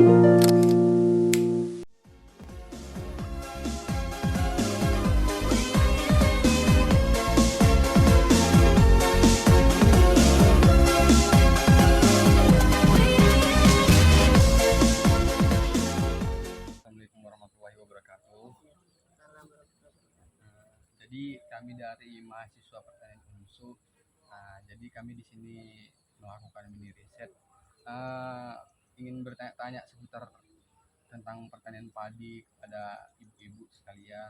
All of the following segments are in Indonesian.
Assalamualaikum warahmatullahi wabarakatuh. Jadi kami dari mahasiswa pertanian UNSU. Jadi kami di sini melakukan mini riset. Ingin bertanya-tanya seputar tentang pertanian padi kepada ibu-ibu sekalian.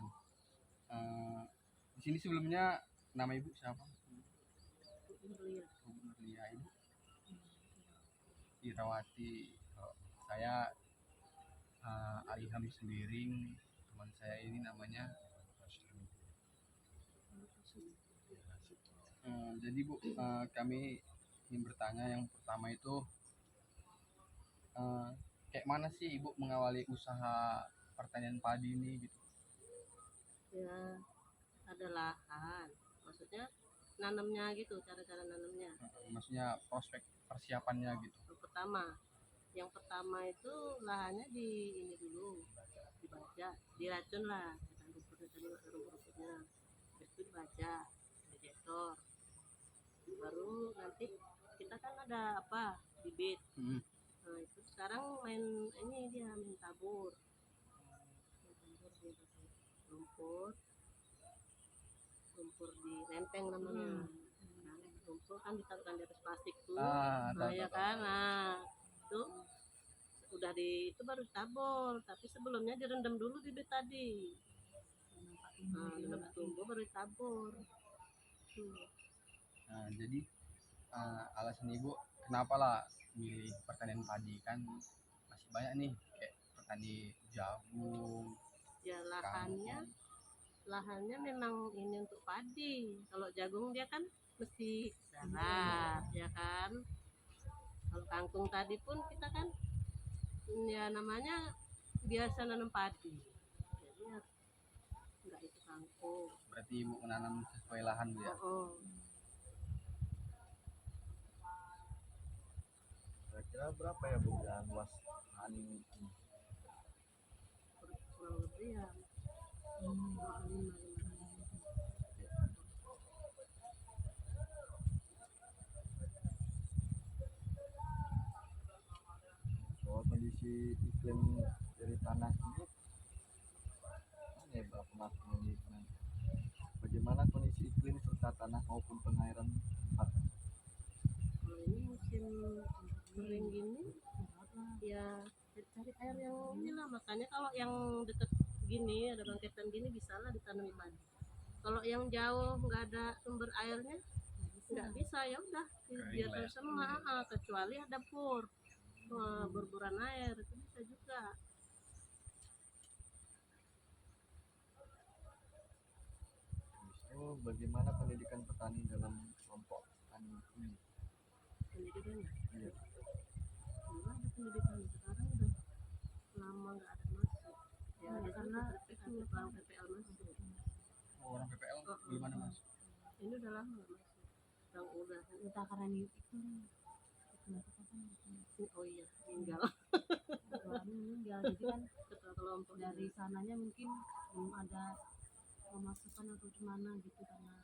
Di sini sebelumnya nama ibu siapa? Ibu Nurlia, ibu Irawati. Kalau saya Aliham Sembiring, teman saya ini namanya. Jadi Bu, kami ingin bertanya, yang pertama itu kayak mana sih Ibu mengawali usaha pertanian padi ini gitu? Ya, ada lahan, maksudnya nanamnya gitu, cara-cara nanamnya. Maksudnya prospek persiapannya gitu. Yang pertama itu lahannya di ini dulu, dibaca, diracun lah, kata rumputnya tadi, rumput-rumputnya, terus itu dibaca, dijetor, baru nanti kita kan ada apa, bibit. Nah itu sekarang main tabur, rumput di lempeng namanya. Rumput kan ditaruhkan di atas plastik tuh. Ya kan, itu udah itu baru tabur, tapi sebelumnya direndam dulu bibit tadi. Rendam tumbuh baru ditabur. Jadi alasan Ibu kenapa lah milih pertanian padi? Kan masih banyak nih kayak petani jagung. Ya lahannya memang ini untuk padi. Kalau jagung dia kan mesti darat, ya kan. Kalau kangkung tadi pun kita kan ya namanya biasa nanam padi, jadi enggak itu kangkung. Berarti Ibu menanam sesuai lahan Bu ya? Kira-kira berapa ya Bu ya luas lahan ini? Kurang lebih ya 5. Soal kondisi iklim dari tanah ini, bagaimana kondisi iklim serta tanah maupun pengairan tempat? Kalau ini musim kering gini ya cari air yang inilah, makanya kalau yang deket gini ada bangkitan gini bisa lah ditanami padi. Kalau yang jauh nggak ada sumber airnya nggak bisa, ya udah biarkan semua, kecuali ada burburan air itu bisa juga. Bagaimana pendidikan petani dalam kelompok tani ini? Pendidikannya? Iya. Dulu ada pendidikan, sekarang udah lama nggak ada masuk. Ya karena itu orang PPL masuk. Orang PPL belum ada masuk. Ini udah lama nggak masuk. Udah karena itu oh iya meninggal. Jadi kan ketua kelompok dari sananya mungkin belum ada pemasukan atau gimana gitu, karena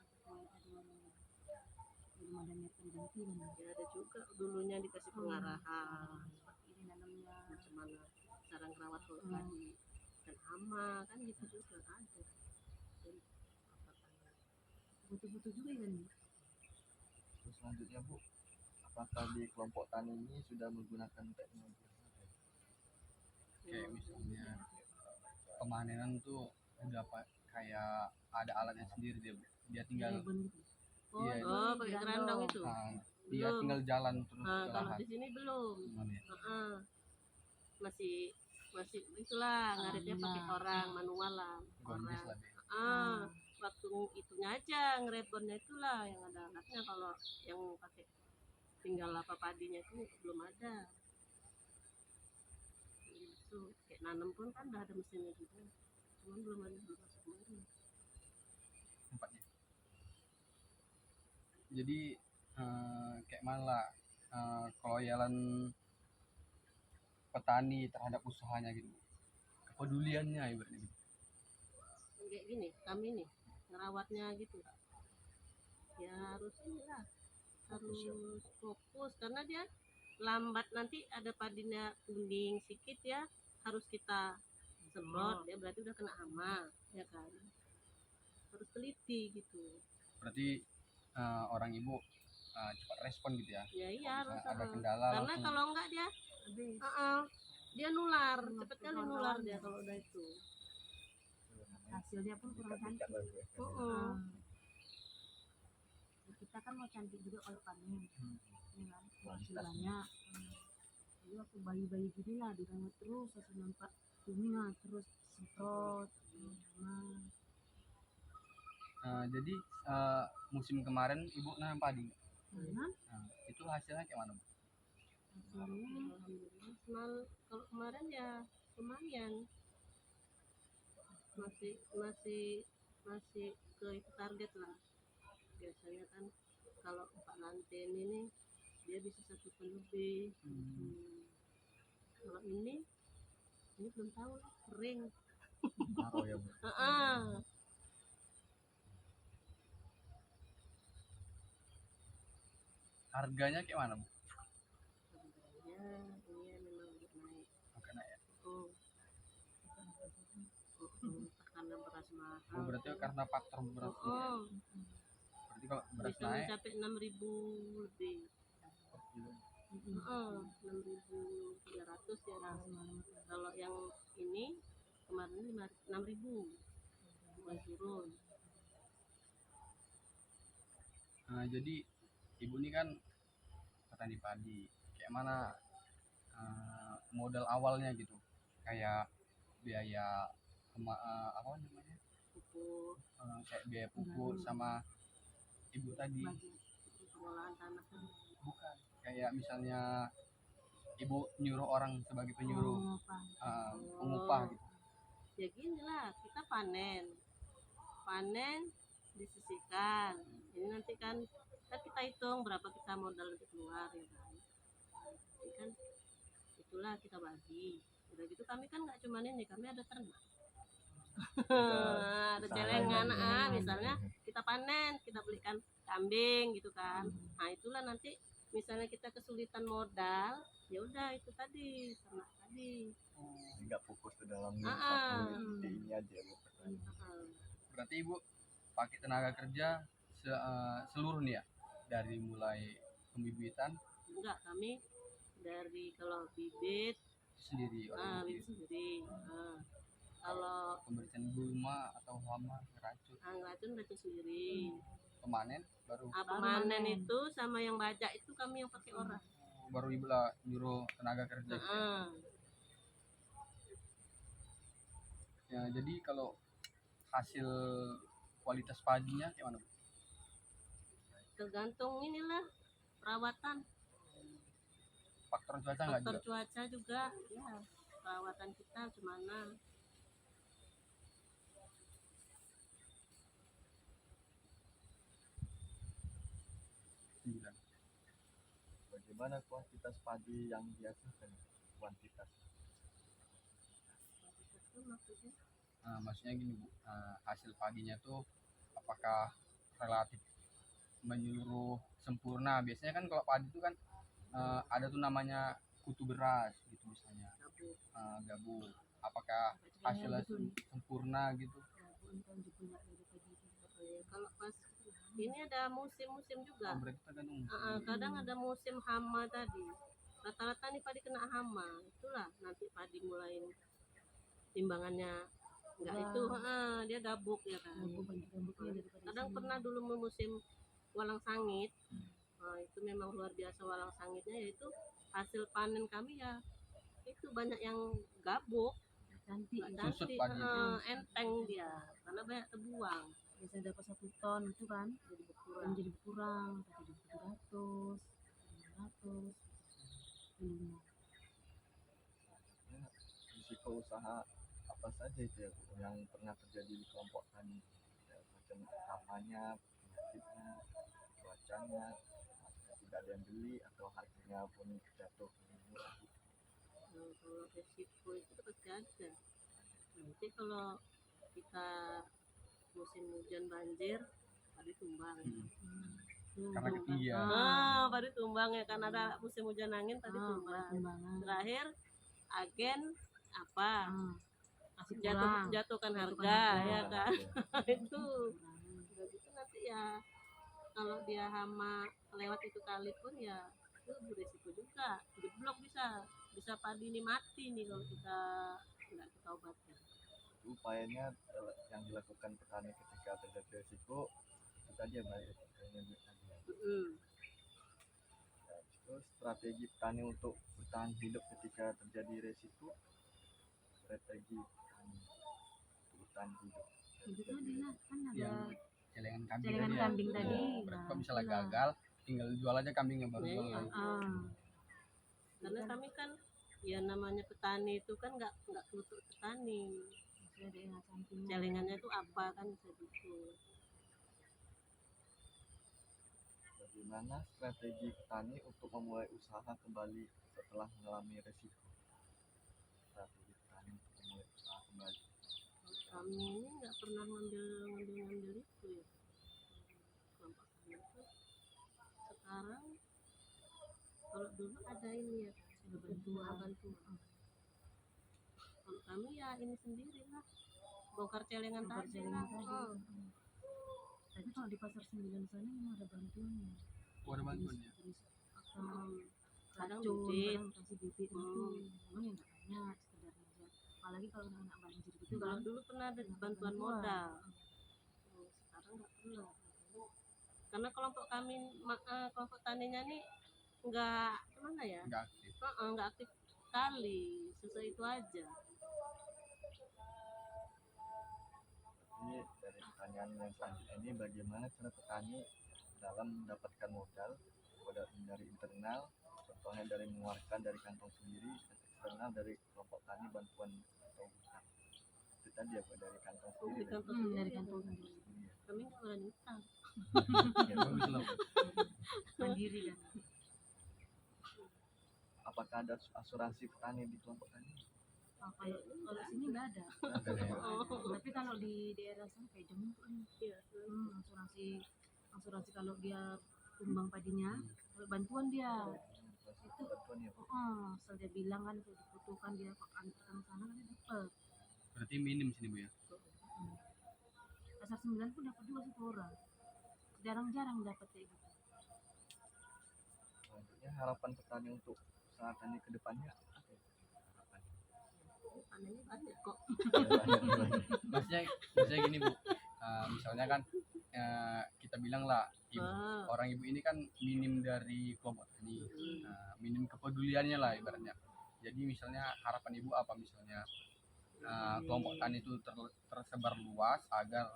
belum ada niat pengganti. Ya ada juga dulunya dikasih pengarahan seperti ini nanamnya, macam mana cara ngerawat padi dan hama kan gitu juga ada. Butuh-butuh juga kan. Terus selanjutnya Bu, apakah di kelompok tani ini sudah menggunakan teknologi? Kayak misalnya pemanenan tuh udah kayak ada alatnya sendiri, dia tinggal pakai kerandang itu. Dia tinggal jalan terus ke kalau lahan. di sini belum. Masih itulah ngaritnya pakai orang manual lah. Waktu itunya aja ngerebonnya itulah yang ada alatnya. Kalau yang pakai tinggal padinya itu belum ada. Itu kayak nanam pun kan udah ada mesinnya juga, cuman belum masuk kemarin tempatnya. Jadi kayak mana lah keloyalan petani terhadap usahanya gitu, kepeduliannya ibaratnya gitu. Kayak gini kami nih ngerawatnya gitu ya harus inilah, harus fokus karena dia lambat nanti ada padinya kuning sedikit ya, harus kita semprot dia berarti udah kena hama ya kan, harus teliti gitu. Berarti orang ibu cepat respon gitu ya. Ya iya harus Ada kendala karena langsung. kalau enggak dia dia nular, cepet kali nular dia kalau udah itu. Hasilnya pun kurang cantik. Kita kan mau cantik juga kalau panen, ya kan? Hasil banyak. Jadi waktu bayi-bayi gini lah dirawat terus, hasil nampak ini lah terus semprot. Jadi musim kemarin ibu nanam padi nggak? Nah, Itu hasilnya kayak mana Bu? hasilnya Alhamdulillah kalau kemarin ya lumayan, masih ke itu target lah. Biasanya kan kalau Pak Lanten ini dia bisa 1 ton lebih. Kalau ini belum tahu lah, kering. Ngaruh ya Bu. Harganya kayak mana Bu? Harganya ini memang naik. Agak naik ya? Karena beras mahal. Oh, berarti karena faktor beras juga ya? Berarti kalau beras Bisa naik mencapai 6.000 lebih. per kilo. 6.300 ya kan. Kalau yang ini kemarin 6.000 mulai turun. Jadi ibu ini kan petani padi, kayak mana modal awalnya gitu, kayak biaya apa namanya, Pupuk, kayak biaya pupuk sama ibu tadi. pengolahan tanah kan. Bukan, kayak misalnya ibu nyuruh orang sebagai penyuruh, pengupah gitu. Ya gini lah, kita panen disisihkan. Ini nanti kan kita hitung berapa kita modal untuk keluar ya kan. Jadi kan itulah kita bagi. Udah gitu kami kan nggak cuma ini, kami ada ternak. Ada celengan, misalnya kita panen, kita belikan kambing gitu kan. Nah itulah nanti misalnya kita kesulitan modal, ya udah itu tadi ternak tadi. Nggak fokus ke dalam satu titik ini aja Bu. Berarti ibu pakai tenaga kerja seluruh nih ya, dari mulai pembibitan Enggak, kami dari kalau bibit sendiri, bibit sendiri. Kalau pembersihan gulma atau hama, racun, racun sendiri. pemanen baru Pemanen itu sama yang bajak itu kami yang pakai orang. baru ibu lah nyuruh tenaga kerja gitu ya. Ya, jadi kalau hasil kualitas padinya kayak mana Bu? Tergantung inilah perawatan, Faktor cuaca nggak faktor juga? cuaca juga ya, perawatan kita gimana. Bagaimana kuantitas padi yang dihasilkan? Kuantitas. Itu maksudnya Maksudnya gini Bu, hasil padinya tuh apakah relatif menyeluruh sempurna? Biasanya kan kalau padi itu kan ada tuh namanya kutu beras gitu misalnya, gabung. Apakah hasilnya sempurna gitu? kalau pas ini ada musim-musim juga. Berarti tergantung. Kadang ada musim hama tadi. Rata-rata nih padi kena hama. Itulah nanti padi mulai timbangannya enggak itu, dia gabuk ya kan. Kadang pernah dulu musim walang sangit. Itu memang luar biasa walang sangitnya, yaitu hasil panen kami ya itu banyak yang gabuk, cantik, Susut padi. enteng dia karena banyak terbuang. biasa dapat 1 ton itu kan jadi berkurang jadi 700, 500, 5. Risiko usaha apa saja itu ya Bu, yang pernah terjadi di kelompok tani, ya, macam hamanya, penyakitnya, cuacanya, tidak ada yang beli atau harganya pun jatuh murah. Kalau resiko itu pasti ada. Nanti kalau kita musim hujan banjir, padi tumbang. Karena ketinggian. Padi tumbang ya, kan ada musim hujan angin padi tumbang. Terakhir agen apa? Masih kurang. Jatuhkan harga harga. ya kan. Itu udah gitu nanti ya kalau dia hama lewat itu kali pun ya itu beresiko juga, jeblok bisa padi ini mati nih kalau kita nggak kita obatin. Upayanya yang dilakukan petani ketika terjadi risiko itu tadi ya Mbak, terus strategi petani untuk bertahan hidup ketika terjadi risiko, strategi petani untuk bertahan hidup Itu dia kan ada Yang celengan kambing celengan tadi ya. kambing tadi. Berarti kalau misalnya gagal tinggal jual aja kambingnya baru jual lagi. Karena kami kan ya namanya petani itu kan nggak kelutuk petani, Masih ada yang sampingnya. celengannya itu apa kan bisa gitu. Bagaimana strategi petani untuk memulai usaha kembali setelah mengalami risiko? Strategi petani untuk memulai usaha kembali. Kami ini nggak pernah ngambil itu ya. Kelompok kami itu sekarang kalau dulu ada ini ya bantuan. Kalau kami ya ini sendiri lah, bongkar celengan Bongkar tadi celengan lah. tadi. Tapi kalau di pasar 9 sana memang ada bantuannya. Oh, ada bantuan ya. Terus Kadang racun, bibit. kadang kasih bibit itu. Memang ya nggak banyak, sekedar aja. Apalagi kalau anak banjir gitu Kalau kan. dulu pernah ada bantuan modal, sekarang nggak perlu. Karena kelompok kami, kelompok taninya nih nggak gimana ya, Nggak aktif. nggak aktif sekali, sesuai itu aja. Ini dari pertanyaan yang selanjutnya ini, bagaimana cara petani dalam mendapatkan modal dari internal, contohnya dari mengeluarkan dari kantong sendiri, dan eksternal dari kelompok tani bantuan atau hutang. Itu tadi ya Pak, dari kantong sendiri. Dari kantong sendiri. Dari kantong sendiri. Iya. Kami nggak berani utang. Ya, Bagus lah. Mandiri kan. apakah ada asuransi petani di kelompok tani? Kalau sini nggak ada. Ada ya? Tapi kalau di daerah sana kayak Jember kan Iya. asuransi kalau dia tumbang padinya, kalau bantuan dia. Asuransi bantuan ya Pak? Asal dia bilang kan kalau dibutuhkan dia antarkan sana kan dia dapat. Berarti minim sini Bu ya. Pasar 9 pun dapat 2 satu orang. Jarang-jarang dapat kayak gitu. Selanjutnya harapan petani untuk usaha tani ke depannya apa ya? Harapan. Panennya banyak kok. Maksudnya gini Bu. Misalnya kan kita bilang lah orang ibu ini kan minim dari kelompok tani, minim kepeduliannya lah ibaratnya. Jadi misalnya harapan ibu apa misalnya kelompok tani itu tersebar luas agar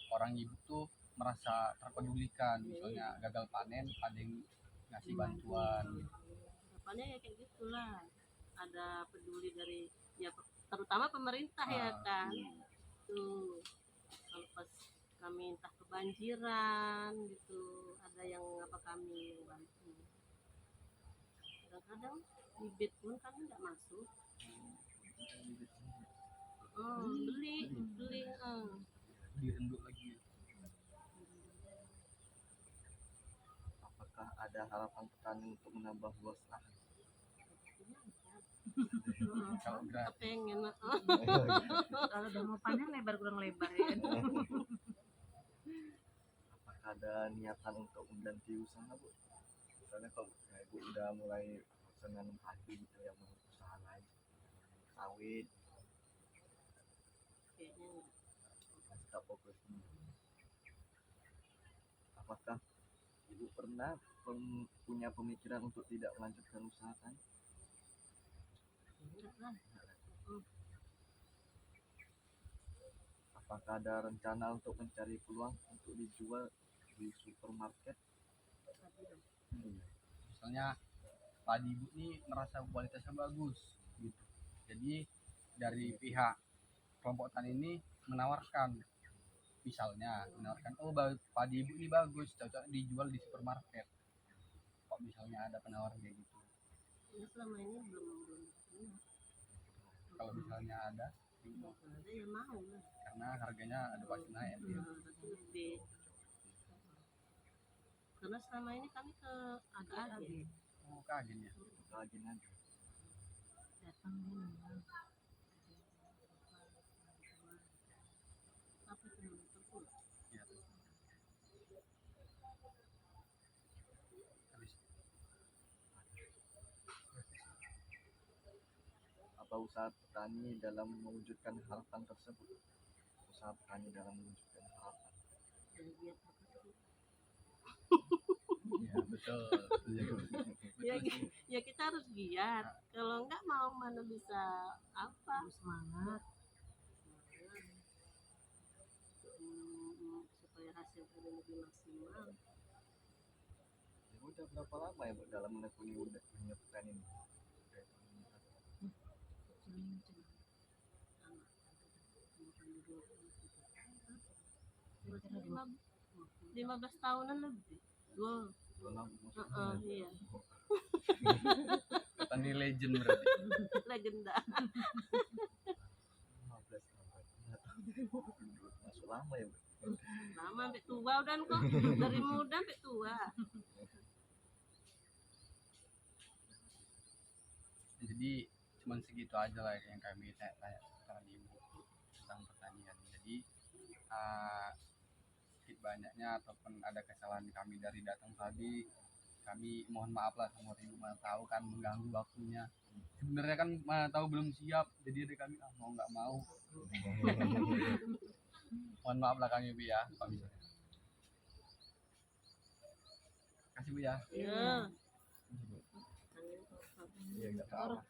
orang ibu tuh merasa terpedulikan, misalnya gagal panen ada yang ngasih bantuan. Harapannya ya kayak gitulah, ada peduli dari ya terutama pemerintah ya kan. Tuh kalau pas kami entah kebanjiran gitu, ada yang apa kami bantu. Kadang-kadang bibit pun kami nggak masuk. Beli Direnduk lagi. Apakah ada harapan petani untuk menambah luas lahan? Kalau gratis. kepengen Kalau udah mau panen lebar kurang lebar ya kan. Apakah ada niatan untuk mengganti usaha Bu? Misalnya kalau Ibu udah mulai senang padi gitu ya, mau usaha lain, sawit, kayaknya masih tak fokus ini. Apakah Ibu pernah punya pemikiran untuk tidak melanjutkan usaha tani? enggak lah. Apakah ada rencana untuk mencari peluang untuk dijual di supermarket? Misalnya padi ibu ini merasa kualitasnya bagus gitu. Jadi dari pihak kelompok tani ini menawarkan, misalnya oh padi ibu ini bagus, cocok dijual di supermarket. Kok misalnya ada penawaran kayak gitu? Ini selama ini belum pernah. kalau misalnya ada ada yang mau lah. karena harganya ada pasti naik Bu, ya. Lebih. Karena selama ini kami ke agen. Oh, kaget ya. lagi aja. datang dia nanya Apa itu namanya? Terpul. Iya tuh. Habis. Apa usaha petani dalam mewujudkan harapan tersebut? Usaha petani dalam mewujudkan harapan. Jadi biar apa? Iya betul. Ya, Betul sih. ya kita harus giat. Kalau enggak mau mana bisa apa? harus semangat Supaya hasil ada lebih maksimal. Ya udah berapa lama ya Bu dalam menekuni dunia petani ini? Udah tahun berapa? sering Lima- 15 tahunan lebih. Wow. Lama maksudnya. Iya. Petani legend berarti. Legenda. 15 tahun. Masuk lama ya Bu. Lama sampai tua udah kok. Dari muda sampai tua. Jadi cuman segitu aja lah yang kami tanya sekarang ibu tentang pertanian. Jadi sedikit banyaknya ataupun ada kesalahan kami dari datang tadi, kami mohon maaf lah sama ibu, mana tahu kan mengganggu waktunya. Sebenarnya kan mana tahu belum siap, jadi ada kami mau nggak mau. Mohon maaf lah kami Bu ya, Pak bisa. Kasih Bu ya. Iya. Iya nggak apa-apa.